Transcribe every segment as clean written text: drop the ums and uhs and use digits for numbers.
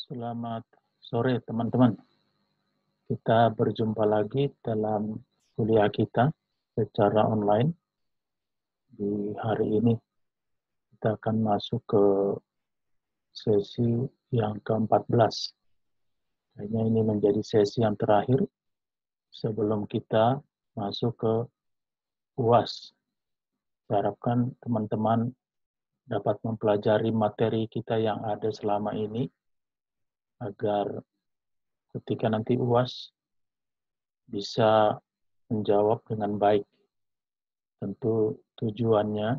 Selamat sore teman-teman. Kita berjumpa lagi dalam kuliah kita secara online. Di hari ini kita akan masuk ke sesi yang ke-14. Kayaknya ini menjadi sesi yang terakhir sebelum kita masuk ke UAS. Saya harapkan teman-teman dapat mempelajari materi kita yang ada selama ini agar ketika nanti UAS bisa menjawab dengan baik. Tentu tujuannya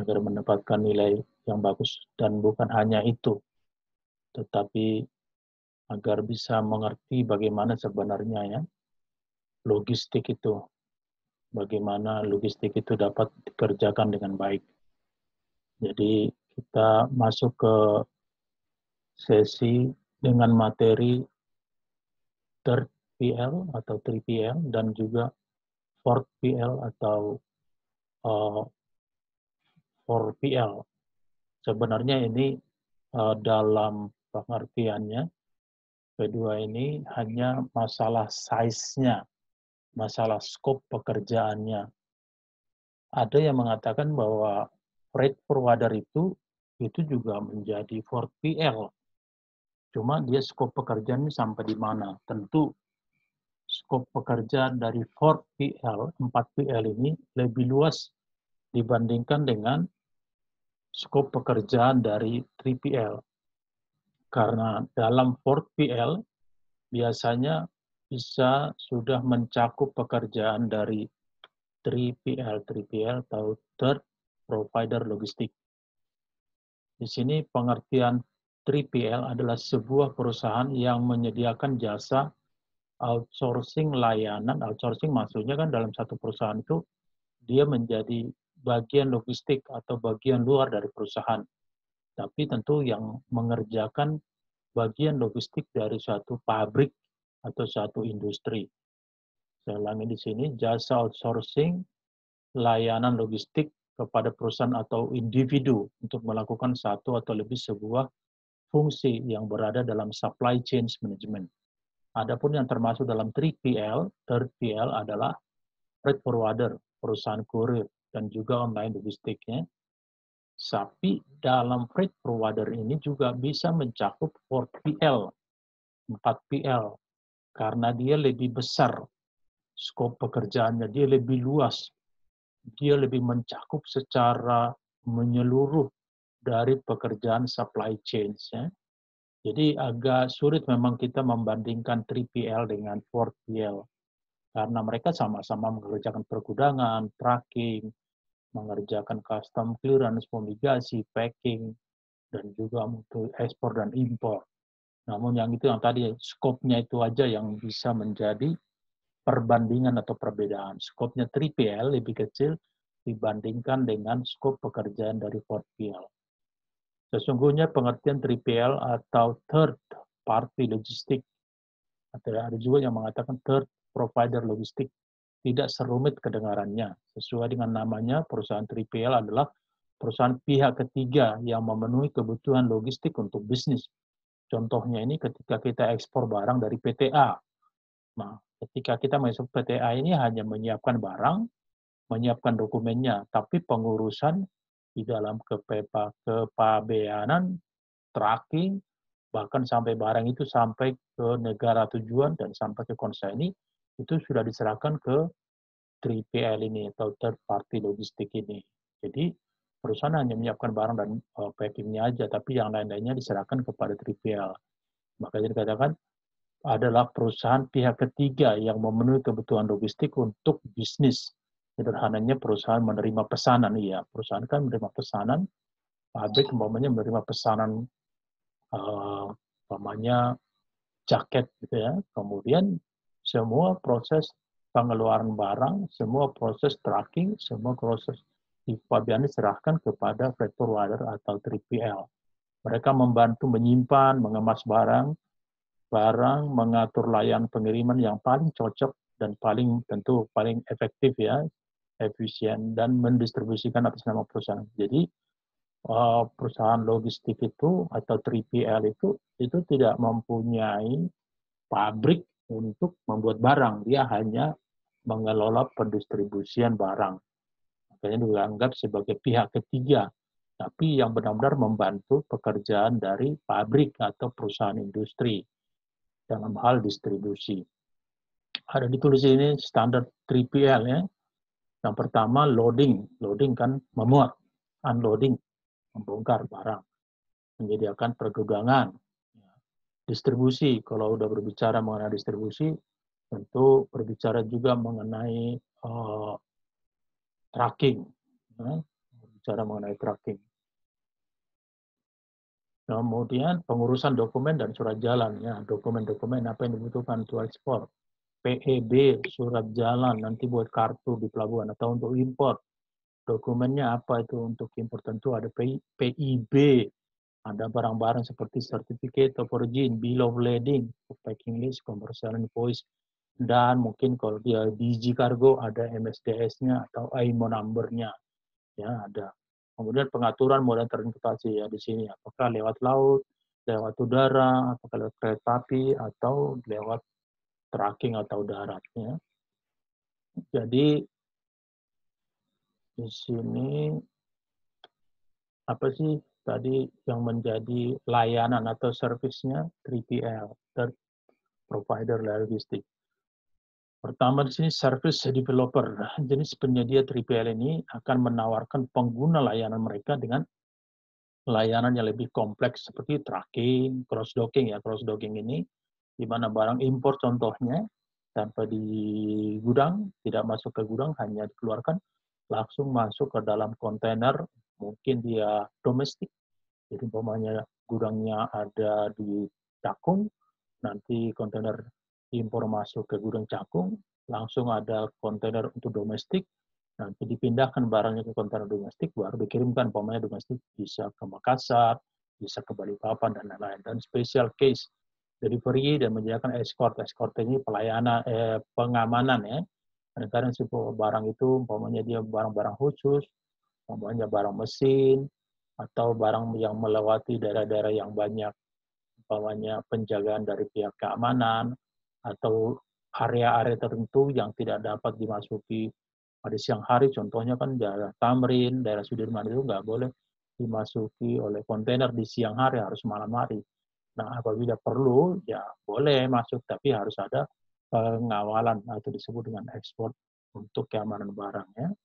agar mendapatkan nilai yang bagus dan bukan hanya itu, tetapi agar bisa mengerti bagaimana sebenarnya ya logistik itu, bagaimana logistik itu dapat dikerjakan dengan baik. Jadi kita masuk ke sesi dengan materi third PL atau 3PL dan juga fourth PL atau 4PL. Sebenarnya ini dalam pengertiannya kedua ini hanya masalah size-nya, masalah skop pekerjaannya. Ada yang mengatakan bahwa freight forwarder itu juga menjadi 4PL. Cuma dia skop pekerjaannya sampai di mana. Tentu skop pekerjaan dari 4PL, 4PL ini lebih luas dibandingkan dengan skop pekerjaan dari 3PL. Karena dalam 4PL biasanya bisa sudah mencakup pekerjaan dari 3PL atau Third Provider Logistik. Di sini pengertian 3PL adalah sebuah perusahaan yang menyediakan jasa outsourcing layanan. Outsourcing maksudnya kan dalam satu perusahaan itu dia menjadi bagian logistik atau bagian luar dari perusahaan. Tapi tentu yang mengerjakan bagian logistik dari suatu pabrik atau suatu industri. Saya ulangi di sini, jasa outsourcing layanan logistik kepada perusahaan atau individu untuk melakukan satu atau lebih sebuah fungsi yang berada dalam supply chain management. Adapun yang termasuk dalam 3PL, third PL adalah freight forwarder, perusahaan kurir, dan juga online logistiknya. Tapi dalam freight forwarder ini juga bisa mencakup 4PL, 4PL, karena dia lebih besar skop pekerjaannya, dia lebih luas, dia lebih mencakup secara menyeluruh dari pekerjaan supply chain. Ya. Jadi agak sulit memang kita membandingkan 3PL dengan 4PL karena mereka sama-sama mengerjakan pergudangan, tracking, mengerjakan custom clearance, fumigasi, packing, dan juga untuk ekspor dan impor. Namun yang itu yang tadi skopnya itu aja yang bisa menjadi perbandingan atau perbedaan. Skopnya 3PL lebih kecil dibandingkan dengan skop pekerjaan dari 4PL. Sesungguhnya pengertian 3PL atau third party logistik, atau ada juga yang mengatakan third provider logistik, tidak serumit kedengarannya. Sesuai dengan namanya, perusahaan 3PL adalah perusahaan pihak ketiga yang memenuhi kebutuhan logistik untuk bisnis. Contohnya ini ketika kita ekspor barang dari PTA. Nah, ketika kita masuk PTA ini hanya menyiapkan barang, menyiapkan dokumennya, tapi pengurusan di dalam kepabeanan, tracking, bahkan sampai barang itu sampai ke negara tujuan dan sampai ke konsaini, itu sudah diserahkan ke 3PL ini atau third party logistik ini. Jadi perusahaan hanya menyiapkan barang dan packingnya aja, tapi yang lain-lainnya diserahkan kepada 3PL. Makanya dikatakan adalah perusahaan pihak ketiga yang memenuhi kebutuhan logistik untuk bisnis. Sederhananya perusahaan menerima pesanan, iya. Perusahaan kan menerima pesanan, pabrik umpamanya menerima pesanan umpamanya jaket gitu ya. Kemudian semua proses pengeluaran barang, semua proses tracking, semua proses pabean diserahkan kepada freight forwarder atau 3PL. Mereka membantu menyimpan, mengemas barang, mengatur layanan pengiriman yang paling cocok dan paling tentu paling efektif ya, efisien dan mendistribusikan atas nama perusahaan. Jadi perusahaan logistik itu atau 3PL itu tidak mempunyai pabrik untuk membuat barang, dia hanya mengelola pendistribusian barang. Makanya dianggap sebagai pihak ketiga, tapi yang benar-benar membantu pekerjaan dari pabrik atau perusahaan industri dalam hal distribusi. Ada ditulis ini standar 3PL ya. Yang pertama loading, loading kan memuat, unloading, membongkar barang, menyediakan pergudangan. Distribusi, kalau udah berbicara mengenai distribusi, tentu berbicara juga mengenai tracking, berbicara mengenai tracking. Kemudian pengurusan dokumen dan surat jalan, ya dokumen-dokumen apa yang dibutuhkan untuk ekspor, PEB, surat jalan nanti buat kartu di pelabuhan atau untuk impor. Dokumennya apa itu untuk impor, tentu ada PIB, ada barang-barang seperti Certificate of Origin, Bill of Lading, packing list, commercial invoice, dan mungkin kalau dia DG Cargo ada MSDS-nya atau IMO number-nya, ya ada. Kemudian pengaturan moda transportasi ya di sini, apakah lewat laut, lewat udara, apakah lewat kereta api, atau lewat tracking atau daratnya. Jadi di sini apa sih tadi yang menjadi layanan atau servisnya 3PL, third provider logistik. Pertama di sini service developer. Jenis penyedia 3PL ini akan menawarkan pengguna layanan mereka dengan layanan yang lebih kompleks seperti tracking, cross docking ya. Cross docking ini di mana barang impor contohnya tanpa di gudang, tidak masuk ke gudang, hanya dikeluarkan langsung masuk ke dalam kontainer, mungkin dia domestik. Jadi umpamanya gudangnya ada di Cakung, nanti kontainer impor masuk ke gudang Cakung, langsung ada kontainer untuk domestik, nanti dipindahkan barangnya ke kontainer domestik, baru dikirimkan umpamanya domestik bisa ke Makassar, bisa ke Balikpapan dan lain-lain. Dan special case delivery dan menyediakan escort. Escort ini pelayanan pengamanan ya. Kadang-kadang barang itu umpamanya dia barang-barang khusus, umpamanya barang mesin atau barang yang melewati daerah-daerah yang banyak umpamanya penjagaan dari pihak keamanan atau area-area tertentu yang tidak dapat dimasuki pada siang hari, contohnya kan daerah Tamrin, daerah Sudirman itu nggak boleh dimasuki oleh kontainer di siang hari, harus malam hari. Nah, apabila perlu, ya boleh masuk, tapi harus ada pengawalan atau disebut dengan ekspor untuk keamanan barangnya.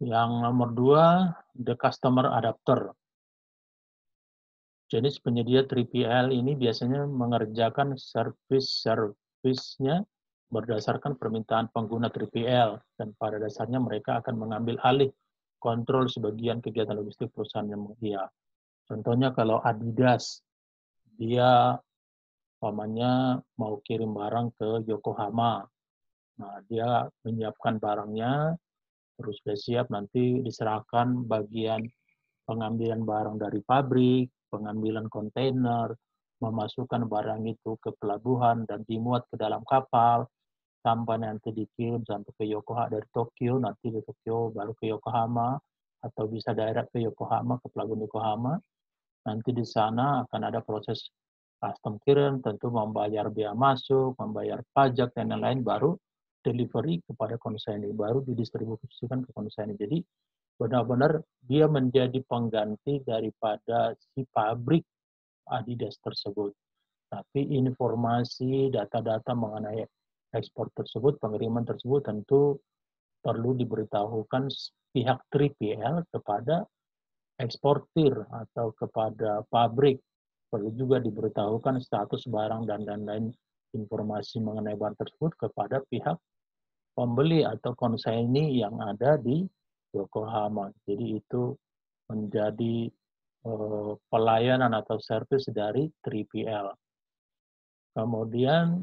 Yang nomor 2, the customer adapter. Jenis penyedia 3PL ini biasanya mengerjakan servis-servisnya berdasarkan permintaan pengguna 3PL, dan pada dasarnya mereka akan mengambil alih kontrol sebagian kegiatan logistik perusahaan yang dia. Contohnya kalau Adidas, dia umpamanya mau kirim barang ke Yokohama. Nah, dia menyiapkan barangnya, terus sudah siap, nanti diserahkan bagian pengambilan barang dari pabrik, pengambilan kontainer, memasukkan barang itu ke pelabuhan dan dimuat ke dalam kapal, sampai nanti dikirim sampai ke Yokohama dari Tokyo, nanti di Tokyo baru ke Yokohama, atau bisa direct ke Yokohama, ke pelabuhan Yokohama. Nanti di sana akan ada proses custom clearance, tentu membayar biaya masuk, membayar pajak, dan lain-lain, baru delivery kepada konsumen, baru didistribusikan ke konsumen. Jadi benar-benar dia menjadi pengganti daripada si pabrik Adidas tersebut. Tapi informasi, data-data mengenai ekspor tersebut, pengiriman tersebut tentu perlu diberitahukan pihak 3PL kepada eksportir atau kepada pabrik. Perlu juga diberitahukan status barang dan lain-lain informasi mengenai barang tersebut kepada pihak pembeli atau konsinyee yang ada di Yokohama. Jadi itu menjadi pelayanan atau servis dari 3PL. Kemudian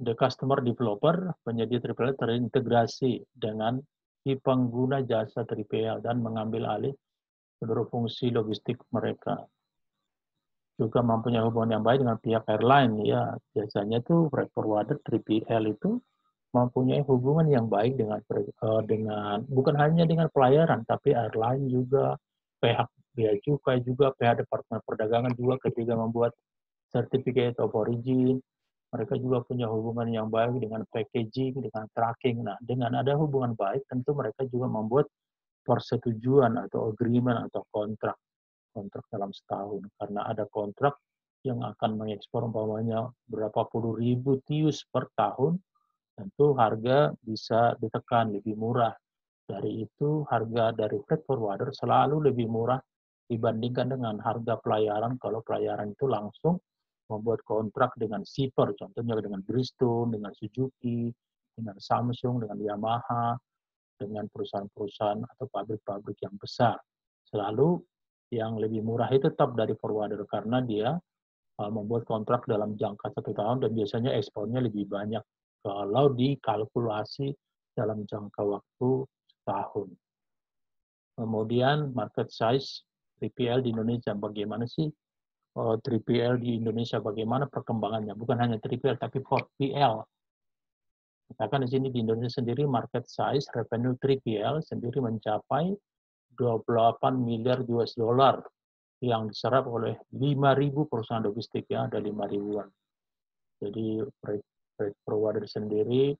the customer developer, penyedia 3PL terintegrasi dengan si pengguna jasa 3PL dan mengambil alih seluruh fungsi logistik mereka. juga mempunyai hubungan yang baik dengan pihak airline. Ya, biasanya tuh freight forwarder 3PL itu mempunyai hubungan yang baik dengan bukan hanya dengan pelayaran, tapi airline juga, pihak bea cukai juga, pihak Departemen Perdagangan juga ketika membuat Certificate of Origin. Mereka juga punya hubungan yang baik dengan packaging, dengan tracking. Nah, dengan ada hubungan baik, tentu mereka juga membuat persetujuan atau agreement atau kontrak dalam setahun. Karena ada kontrak yang akan mengekspor umpamanya berapa puluh ribu TEUs per tahun, tentu harga bisa ditekan lebih murah. Dari itu, harga dari freight forwarder selalu lebih murah dibandingkan dengan harga pelayaran. Kalau pelayaran itu langsung membuat kontrak dengan shipper, contohnya dengan Bridgestone, dengan Suzuki, dengan Samsung, dengan Yamaha, dengan perusahaan-perusahaan atau pabrik-pabrik yang besar. Selalu yang lebih murah itu tetap dari forwarder karena dia membuat kontrak dalam jangka 1 tahun dan biasanya ekspornya lebih banyak kalau dikalkulasi dalam jangka waktu setahun. Kemudian market size 3PL di Indonesia, bagaimana sih 3PL di Indonesia, bagaimana perkembangannya? Bukan hanya 3PL, tapi 4PL. Katakan di sini di Indonesia sendiri market size revenue 3PL sendiri mencapai 28 miliar US dollar yang diserap oleh 5.000 perusahaan logistik, ya, ada 5 ribuan. Jadi freight forwarder sendiri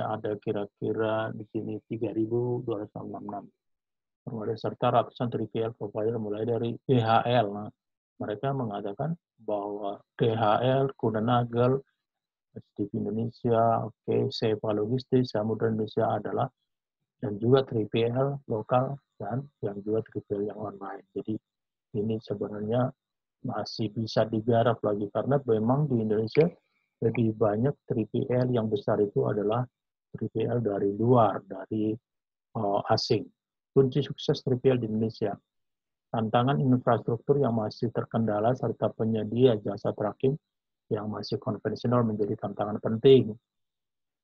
ada kira-kira di sini 3.266. Kemudian serta ratusan 3PL provider mulai dari DHL. Nah, mereka mengatakan bahwa DHL, Kuehne+Nagel, SDV Indonesia, Seva Logistik, Samudra Indonesia adalah dan juga 3PL lokal dan yang juga 3PL yang online. Jadi ini sebenarnya masih bisa digarap lagi karena memang di Indonesia lebih banyak 3PL yang besar itu adalah 3PL dari luar, dari asing. Kunci sukses 3PL di Indonesia, tantangan infrastruktur yang masih terkendala serta penyedia jasa tracking yang masih konvensional menjadi tantangan penting.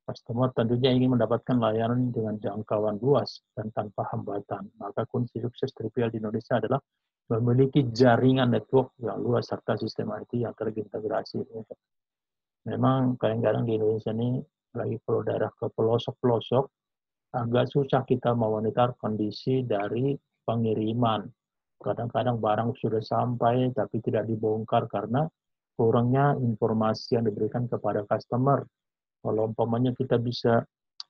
Customer tentunya ingin mendapatkan layanan dengan jangkauan luas dan tanpa hambatan. Maka kunci sukses 3PL di Indonesia adalah memiliki jaringan network yang luas serta sistem IT yang terintegrasi. Memang kadang-kadang di Indonesia ini, lagi kalau daerah ke pelosok-pelosok, agak susah kita memonitor kondisi dari pengiriman. Kadang-kadang barang sudah sampai tapi tidak dibongkar karena kurangnya informasi yang diberikan kepada customer. Kalau umpamanya kita bisa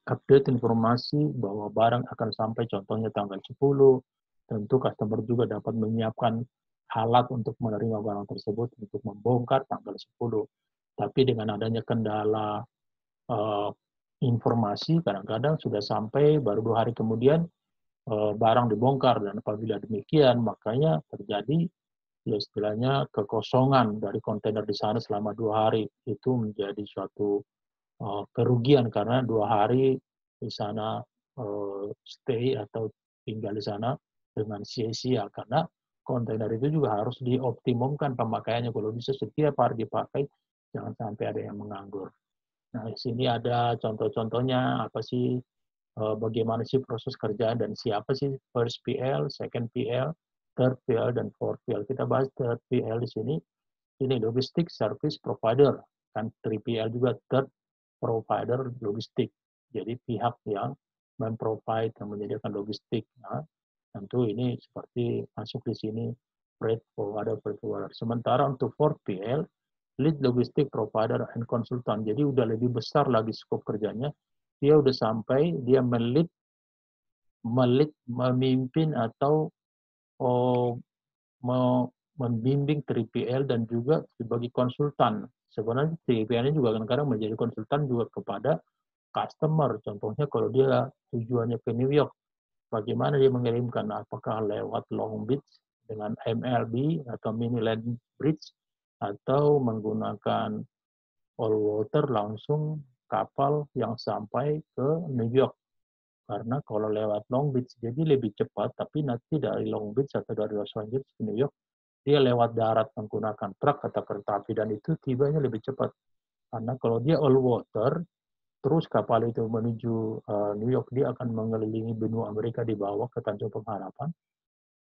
update informasi bahwa barang akan sampai contohnya tanggal 10, tentu customer juga dapat menyiapkan alat untuk menerima barang tersebut untuk membongkar tanggal 10. Tapi dengan adanya kendala informasi, kadang-kadang sudah sampai baru 2 hari kemudian barang dibongkar, dan apabila demikian makanya terjadi ya istilahnya kekosongan dari kontainer di sana selama 2 hari. Itu menjadi suatu kerugian karena 2 hari di sana stay atau tinggal di sana dengan sia-sia karena kontainer itu juga harus dioptimumkan pemakaiannya. Kalau bisa setiap hari dipakai, jangan sampai ada yang menganggur. Nah, di sini ada contoh-contohnya apa sih, bagaimana sih proses kerjaan dan siapa sih first PL, second PL, third PL, dan fourth PL. Kita bahas third PL di sini. Ini logistik service provider, kan 3PL juga third provider logistik. Jadi pihak yang memprovide, yang menyediakan logistik. Nah, tentu ini seperti masuk di sini freight forwarder. Sementara untuk 4PL, lead logistik provider and consultant. Jadi udah lebih besar lagi skop kerjanya. Dia udah sampai dia memimpin atau oh, membimbing 3PL dan juga sebagai konsultan. Sebenarnya 3PL ini juga kadang-kadang menjadi konsultan juga kepada customer. Contohnya kalau dia tujuannya ke New York, bagaimana dia mengirimkan, apakah lewat Long Beach dengan MLB atau Mini Land Bridge, atau menggunakan all water langsung kapal yang sampai ke New York. Karena kalau lewat Long Beach jadi lebih cepat, tapi nanti dari Long Beach atau dari Los Angeles ke New York, dia lewat darat menggunakan truk atau kereta api dan itu tibanya lebih cepat. Karena kalau dia all water, terus kapal itu menuju New York, dia akan mengelilingi benua Amerika di bawah ke Tanjung Pengharapan.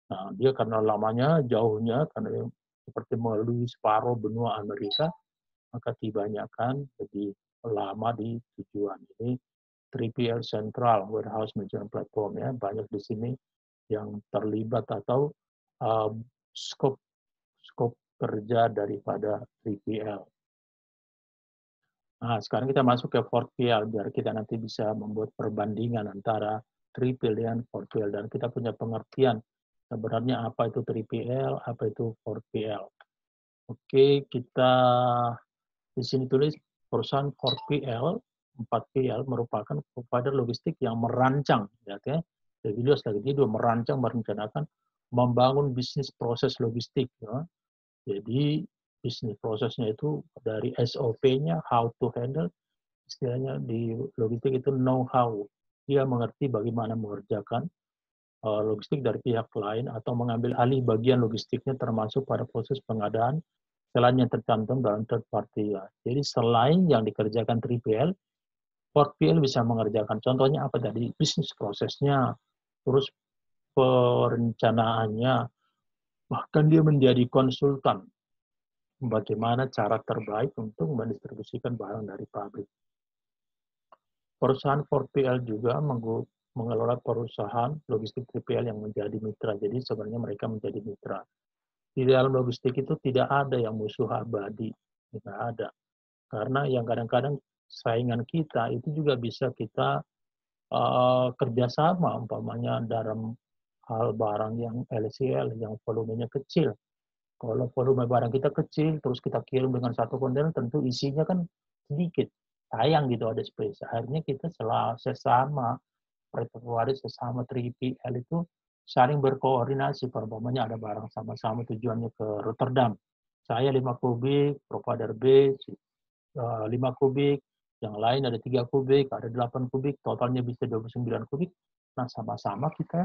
Nah, dia karena lamanya, jauhnya, karena seperti melalui separuh benua Amerika, maka tibanya kan lebih lama di tujuan. Ini 3PL Central Warehouse Management Platform ya, banyak di sini yang terlibat atau skop kerja daripada 3PL. Nah, sekarang kita masuk ke 4PL biar kita nanti bisa membuat perbandingan antara 3PL dengan 4PL dan kita punya pengertian sebenarnya apa itu 3PL, apa itu 4PL. Oke, kita di sini tulis perusahaan 4PL, 4PL merupakan provider logistik yang merancang, ya, lebih luas lagi, dia merancang, merencanakan, membangun bisnis proses logistik. Ya. Jadi bisnis prosesnya itu dari SOP-nya, how to handle, istilahnya di logistik itu know-how. Dia mengerti bagaimana mengerjakan logistik dari pihak lain atau mengambil alih bagian logistiknya termasuk pada proses pengadaan selain yang tercantum dalam third party. Ya. Jadi selain yang dikerjakan 3PL, 4PL bisa mengerjakan. Contohnya apa tadi? Bisnis prosesnya, terus perencanaannya, bahkan dia menjadi konsultan. Bagaimana cara terbaik untuk mendistribusikan barang dari pabrik. Perusahaan 4PL juga mengelola perusahaan logistik 3PL yang menjadi mitra. Jadi sebenarnya mereka menjadi mitra. Di dalam logistik itu tidak ada yang musuh abadi. Tidak ada. Karena yang kadang-kadang saingan kita itu juga bisa kita kerjasama, umpamanya dalam hal barang yang LCL, yang volumenya kecil. Kalau volume barang kita kecil, terus kita kirim dengan satu kontainer, tentu isinya kan sedikit. Sayang gitu ada space. Akhirnya kita sesama, sesama 3PL itu saling berkoordinasi. Umpamanya ada barang sama-sama tujuannya ke Rotterdam. Saya 5 kubik, provider B 5 kubik, yang lain ada 3 kubik, ada 8 kubik, totalnya bisa 29 kubik. Nah, sama-sama kita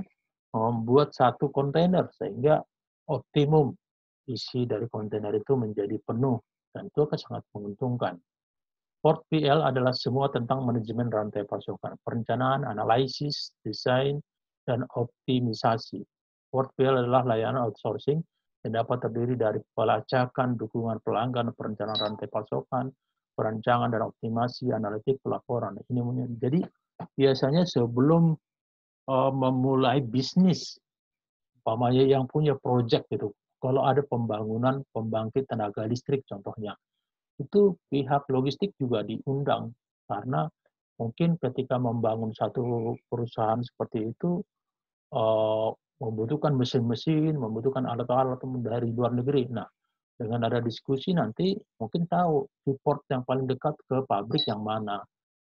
membuat satu kontainer sehingga optimum isi dari kontainer itu menjadi penuh dan itu akan sangat menguntungkan. 4PL adalah semua tentang manajemen rantai pasokan, perencanaan, analisis, desain, dan optimisasi. 4PL adalah layanan outsourcing yang dapat terdiri dari pelacakan, dukungan pelanggan, perencanaan rantai pasokan, perancangan dan optimasi, analitik, pelaporan. Jadi biasanya sebelum memulai bisnis, umpamanya yang punya proyek gitu, kalau ada pembangunan pembangkit tenaga listrik contohnya, itu pihak logistik juga diundang karena mungkin ketika membangun satu perusahaan seperti itu membutuhkan mesin-mesin, membutuhkan alat-alat dari luar negeri. Nah, dengan ada diskusi nanti mungkin tahu support yang paling dekat ke pabrik yang mana,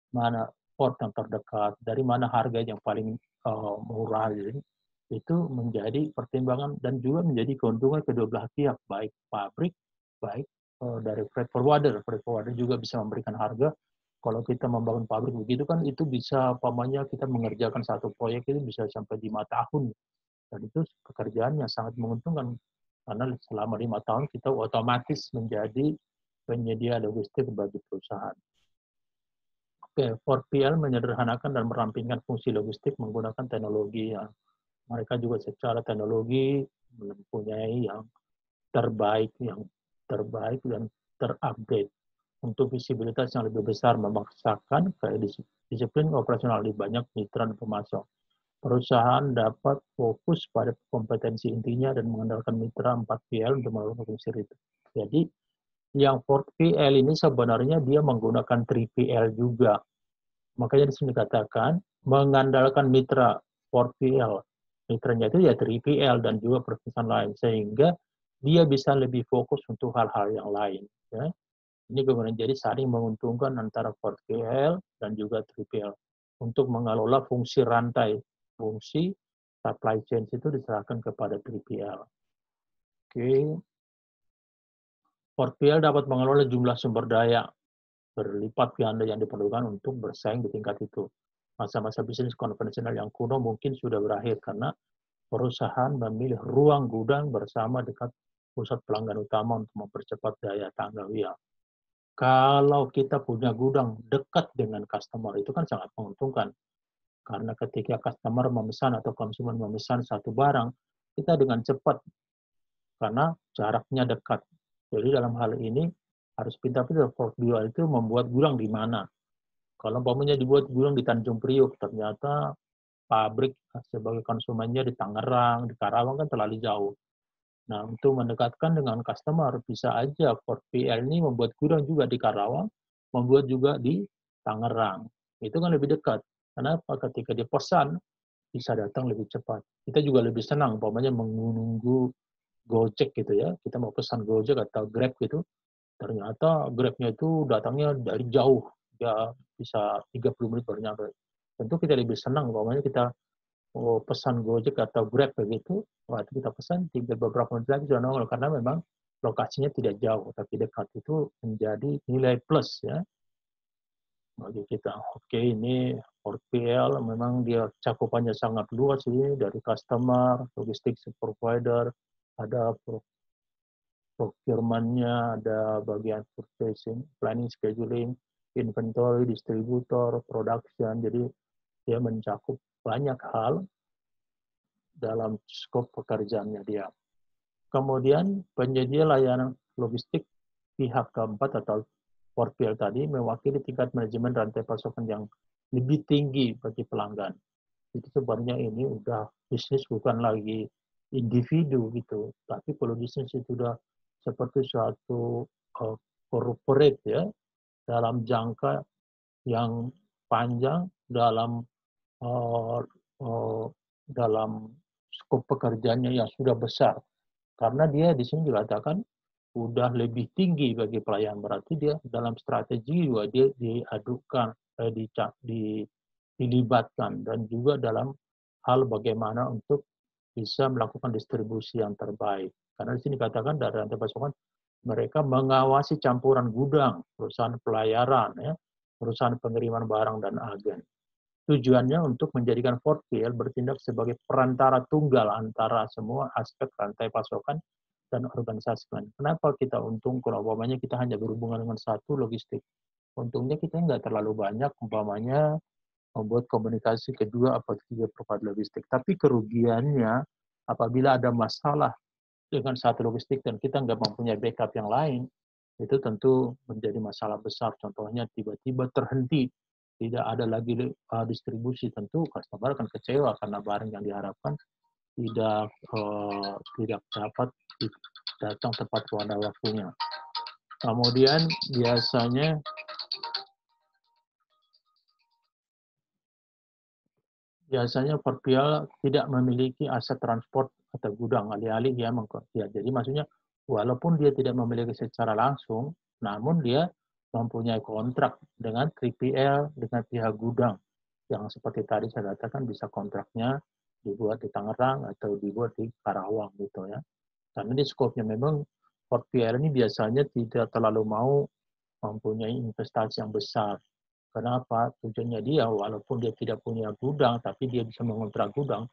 mana port yang terdekat, dari mana harga yang paling murah. Jadi, itu menjadi pertimbangan dan juga menjadi keuntungan kedua belah pihak, baik pabrik, baik dari freight forwarder. Freight forwarder juga bisa memberikan harga. Kalau kita membangun pabrik begitu kan itu bisa, pamannya kita mengerjakan satu proyek itu bisa sampai 5 tahun. Dan itu pekerjaan yang sangat menguntungkan. Karena selama 5 tahun kita otomatis menjadi penyedia logistik bagi perusahaan. Oke, 4PL menyederhanakan dan merampingkan fungsi logistik menggunakan teknologi yang mereka juga secara teknologi mempunyai yang terbaik dan terupdate. Untuk visibilitas yang lebih besar memaksakan disiplin operasional di banyak mitra dan pemasok. Perusahaan dapat fokus pada kompetensi intinya dan mengandalkan mitra 4PL untuk melakukan fungsi itu. Jadi yang 4PL ini sebenarnya dia menggunakan 3PL juga. Makanya di sini dikatakan mengandalkan mitra 4PL. Mitranya itu ya 3PL dan juga perusahaan lain sehingga dia bisa lebih fokus untuk hal-hal yang lain. Ya. Ini kemudian jadi saling menguntungkan antara 4PL dan juga 3PL untuk mengelola fungsi rantai, fungsi supply chain itu diserahkan kepada 3PL. Oke. 4PL dapat mengelola jumlah sumber daya berlipat ganda yang diperlukan untuk bersaing di tingkat itu. Masa-masa bisnis konvensional yang kuno mungkin sudah berakhir karena perusahaan memilih ruang gudang bersama dekat pusat pelanggan utama untuk mempercepat daya tanggap. Ya. Kalau kita punya gudang dekat dengan customer itu kan sangat menguntungkan. Karena ketika customer memesan atau konsumen memesan satu barang, kita dengan cepat karena jaraknya dekat. Jadi dalam hal ini harus pintar-pintar Fort Bio itu membuat gudang di mana. Kalau umpamanya dibuat gudang di Tanjung Priok, ternyata pabrik sebagai konsumennya di Tangerang, di Karawang kan terlalu jauh. Nah, untuk mendekatkan dengan customer, bisa aja Fort PL ini membuat gudang juga di Karawang, membuat juga di Tangerang. Itu kan lebih dekat. Kenapa? Ketika dia pesan, bisa datang lebih cepat. Kita juga lebih senang, umpamanya menunggu Gojek gitu ya. Kita mau pesan Gojek atau Grab gitu, ternyata Grab-nya itu datangnya dari jauh, ya bisa 30 menit baru nyampe. Tentu kita lebih senang, umpamanya kita pesan Gojek atau Grab begitu, waktu kita pesan tinggal beberapa menit lagi sudah nongol karena memang lokasinya tidak jauh tapi dekat, itu menjadi nilai plus ya bagi kita. Oke, ini PL memang dia cakupannya sangat luas ini dari customer, logistik provider, ada procurement-nya, ada bagian purchasing, planning, scheduling, inventory, distributor, production. Jadi dia mencakup banyak hal dalam skop pekerjaannya dia. Kemudian penyedia layanan logistik pihak keempat atau 4PL tadi mewakili tingkat manajemen rantai pasokan yang lebih tinggi bagi pelanggan. Jadi sebenarnya ini udah bisnis bukan lagi individu gitu, tapi kalau bisnis itu sudah seperti suatu corporate ya, dalam jangka yang panjang, uh, uh, dalam skop pekerjaannya yang sudah besar. Karena dia di sini dikatakan udah lebih tinggi bagi pelayan, berarti dia dalam strategi juga dia diadukan, dilibatkan, dan juga dalam hal bagaimana untuk bisa melakukan distribusi yang terbaik. Karena di sini dikatakan dari rantai pasokan mereka mengawasi campuran gudang, perusahaan pelayaran, ya, perusahaan pengiriman barang dan agen. Tujuannya untuk menjadikan 4PL bertindak sebagai perantara tunggal antara semua aspek rantai pasokan dan organisasi. Kenapa kita untung kalau umpamanya kita hanya berhubungan dengan satu logistik? Untungnya kita nggak terlalu banyak umpamanya membuat komunikasi kedua atau ketiga provider logistik. Tapi kerugiannya apabila ada masalah dengan satu logistik dan kita nggak mempunyai backup yang lain, itu tentu menjadi masalah besar. Contohnya tiba-tiba terhenti, tidak ada lagi distribusi, tentu customer akan kecewa karena barang yang diharapkan tidak dapat datang tepat pada waktunya. Kemudian biasanya Perpial tidak memiliki aset transport atau gudang, alih-alih dia ya, jadi maksudnya walaupun dia tidak memiliki secara langsung, namun dia mempunyai kontrak dengan 3PL, dengan pihak gudang, yang seperti tadi saya katakan bisa kontraknya dibuat di Tangerang atau dibuat di Karawang gitu ya. Karena di skopnya memang 4PL ini biasanya tidak terlalu mau mempunyai investasi yang besar. Kenapa? Tujuannya dia, walaupun dia tidak punya gudang, tapi dia bisa mengontrak gudang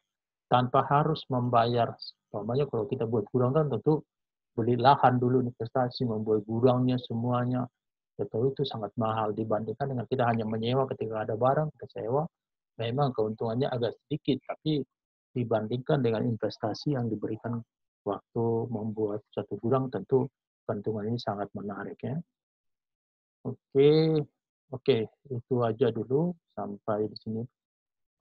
tanpa harus membayar. Umpamanya kalau kita buat gudang kan tentu beli lahan dulu, investasi, membuat gudangnya semuanya. Betul, itu sangat mahal dibandingkan dengan kita hanya menyewa ketika ada barang, kita sewa. Memang keuntungannya agak sedikit, tapi dibandingkan dengan investasi yang diberikan waktu membuat satu gudang, tentu keuntungan ini sangat menarik ya. Oke, oke, itu aja dulu sampai di sini.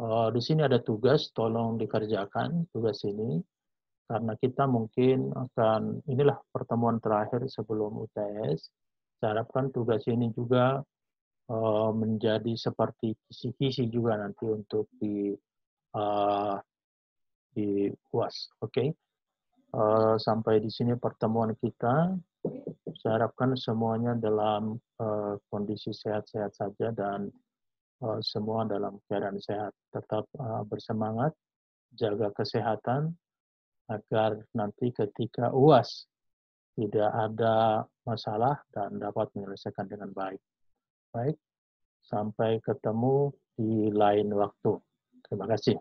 Di sini ada tugas, tolong dikerjakan tugas ini karena kita mungkin akan inilah pertemuan terakhir sebelum UTS. Saya harapkan tugas ini juga menjadi seperti kisi-kisi juga nanti untuk uh, di UAS. Oke, sampai di sini pertemuan kita. Saya harapkan semuanya dalam kondisi sehat-sehat saja dan semua dalam keadaan sehat. Tetap bersemangat, jaga kesehatan, agar nanti ketika UAS tidak ada masalah dan dapat menyelesaikan dengan baik. Baik, sampai ketemu di lain waktu. Terima kasih.